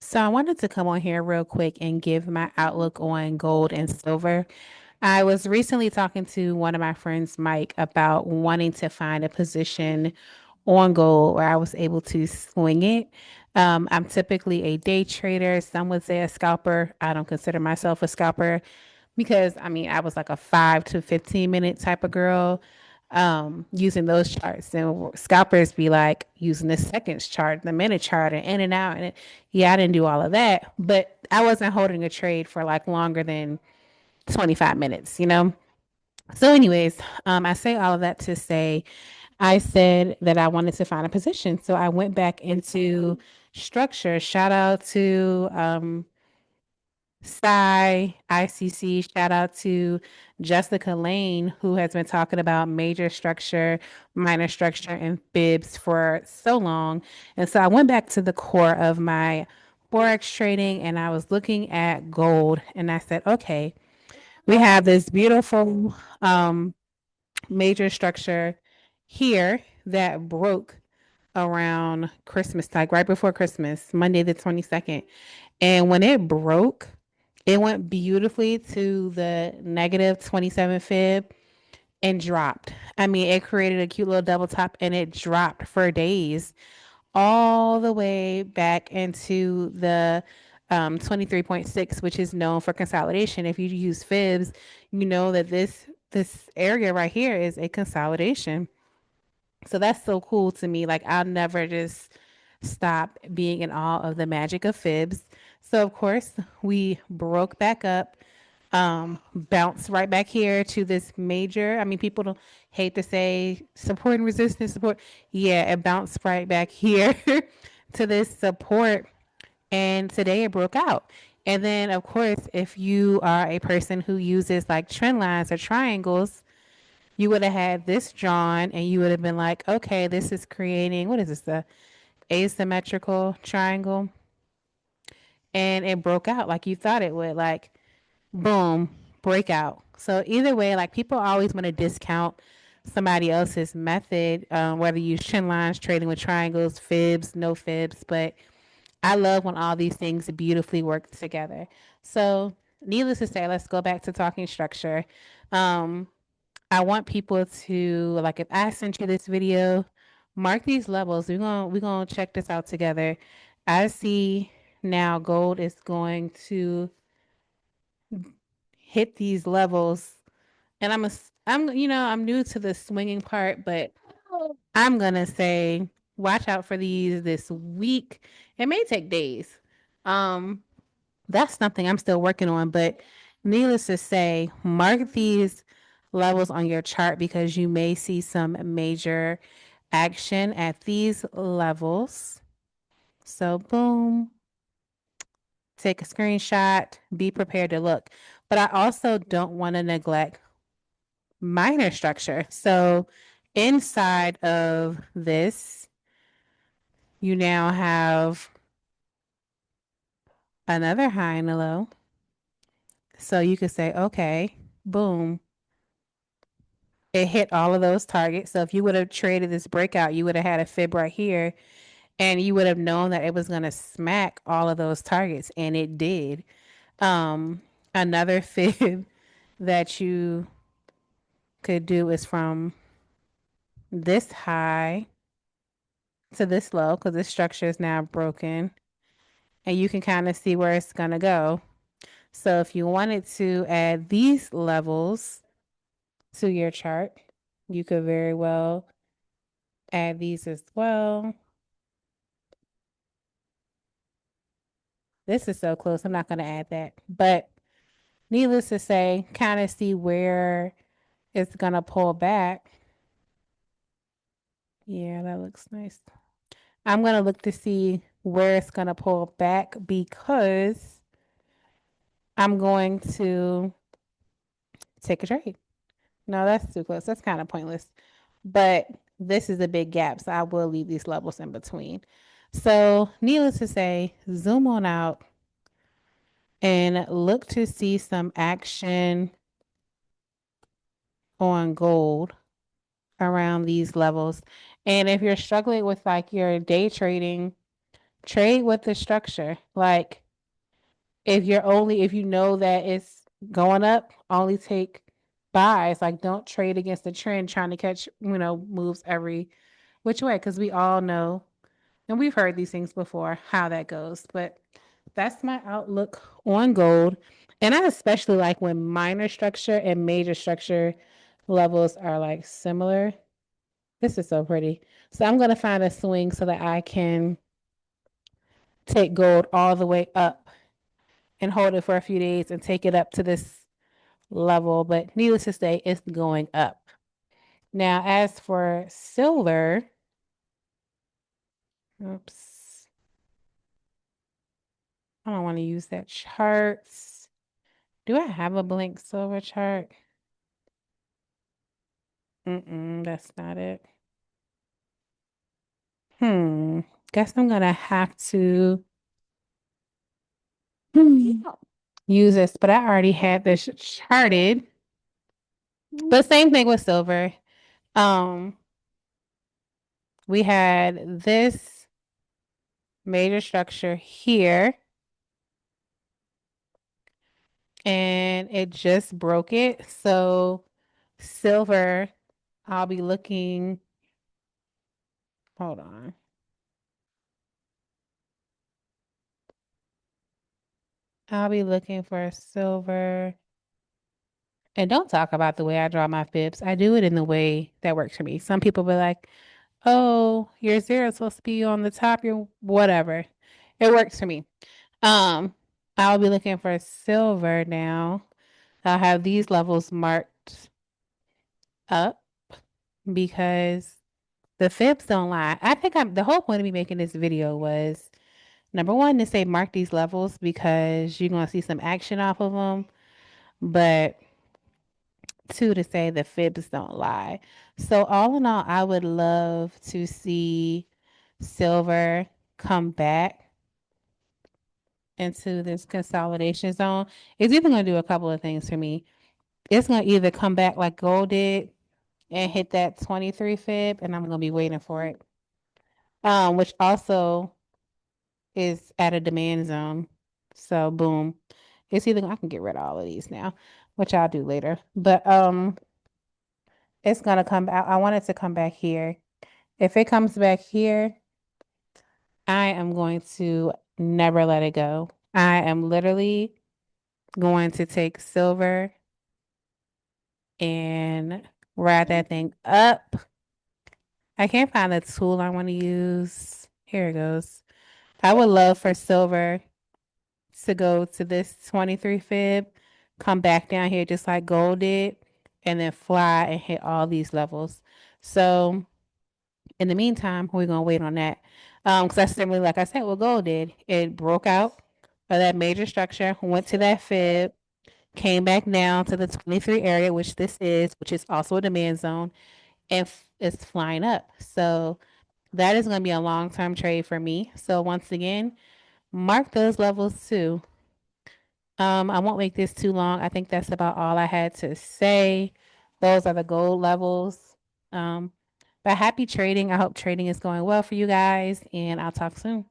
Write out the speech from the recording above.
So I wanted to come on here real quick and give my outlook on gold and silver. I was recently talking to one of my friends, Mike, about wanting to find a position on gold where I was able to swing it. I'm typically a day trader. Some would say a scalper. I don't consider myself a scalper because I was like a 5 to 15 minute type of girl using those charts. And scalpers be like using the seconds chart, the minute chart, and in and out. Yeah, I didn't do all of that, but I wasn't holding a trade for like longer than 25 minutes, you know? So, anyways, I say all of that to say I said that I wanted to find a position. So I went back into structure. Shout out to ICC. Shout out to Jessica Lane, who has been talking about major structure, minor structure, and fibs for so long. And so I went back to the core of my Forex trading and I was looking at gold and I said, okay, we have this beautiful major structure here that broke around Christmas, like right before Christmas, Monday the 22nd. And when it broke, it went beautifully to the negative 27 fib and dropped. It created a cute little double top and it dropped for days all the way back into the 23.6, which is known for consolidation. If you use fibs, you know that this area right here is a consolidation. So that's so cool to me. Like I'll never just stop being in awe of the magic of fibs. So of course we broke back up, bounced right back here to this major. People don't hate to say support and resistance support. Yeah, it bounced right back here to this support. And today it broke out. And then of course, if you are a person who uses like trend lines or triangles, you would have had this drawn and you would have been like, okay, this is creating, what is this, the asymmetrical triangle? And it broke out like you thought it would, like, boom, breakout. So either way, like people always want to discount somebody else's method, whether you use trend lines, trading with triangles, fibs, no fibs. But I love when all these things beautifully work together. So needless to say, let's go back to talking structure. Um, I want people to like if I sent you this video, mark these levels. We're gonna check this out together. I see now gold is going to hit these levels, and I'm new to the swinging part, but I'm gonna say watch out for these this week. It may take days. Um, that's something I'm still working on, but needless to say, mark these levels on your chart because you may see some major action at these levels. So, boom, take a screenshot, be prepared to look. But I also don't want to neglect minor structure. So, inside of this, you now have another high and a low. So, you could say, okay, boom, it hit all of those targets. So if you would have traded this breakout, you would have had a fib right here and you would have known that it was going to smack all of those targets and it did. Another fib that you could do is from this high to this low because this structure is now broken and you can kind of see where it's going to go. So if you wanted to add these levels to your chart, you could very well add these as well. This is so close. I'm not going to add that. But needless to say, kind of see where it's going to pull back. Yeah, that looks nice. I'm going to look to see where it's going to pull back because I'm going to take a trade. No, that's too close. That's kind of pointless. But this is a big gap, so I will leave these levels in between. So, needless to say, zoom on out and look to see some action on gold around these levels. And if you're struggling with like your day trading, Trade with the structure. Like if you know that it's going up, only take buys. Like don't trade against the trend trying to catch, moves every which way. Because we all know, and we've heard these things before, how that goes. But that's my outlook on gold. And I especially like when minor structure and major structure levels are like similar. This is so pretty. So I'm going to find a swing so that I can take gold all the way up and hold it for a few days and take it up to this level. But needless to say, it's going up. Now, as for silver, oops, I don't want to use that chart. Do I have a blank silver chart? That's not it. Hmm. Guess I'm gonna have to hmm, use this, but I already had this charted. But same thing with silver. Um, we had this major structure here, and it just broke it. So silver, I'll be looking. Hold on. I'll be looking for silver. And don't talk about the way I draw my fibs. I do it in the way that works for me. Some people be like, oh, your zero is supposed to be on the top, your whatever. It works for me. Um, I'll be looking for silver now. I'll have these levels marked up because the fibs don't lie. I think the whole point of me making this video was number one to say mark these levels because you're gonna see some action off of them, but two to say the fibs don't lie. So all in all, I would love to see silver come back into this consolidation zone. It's either going to do a couple of things for me. It's going to either come back like gold did and hit that 23 fib, and I'm going to be waiting for it. Which also is at a demand zone. So boom. It's either I can get rid of all of these now, which I'll do later. But it's gonna come back. I want it to come back here. If it comes back here, I am going to never let it go. I am literally going to take silver and wrap that thing up. I can't find the tool I want to use. Here it goes. I would love for silver to go to this 23 fib, come back down here just like gold did, and then fly and hit all these levels. So in the meantime, we're gonna wait on that. Because that's similarly like I said, what gold did. It broke out of that major structure, went to that fib, came back down to the 23 area, which is also a demand zone, and it's flying up. So that is gonna be a long-term trade for me. So once again, mark those levels too. I won't make this too long. I think that's about all I had to say. Those are the gold levels. Um, but happy trading. I hope trading is going well for you guys, and I'll talk soon.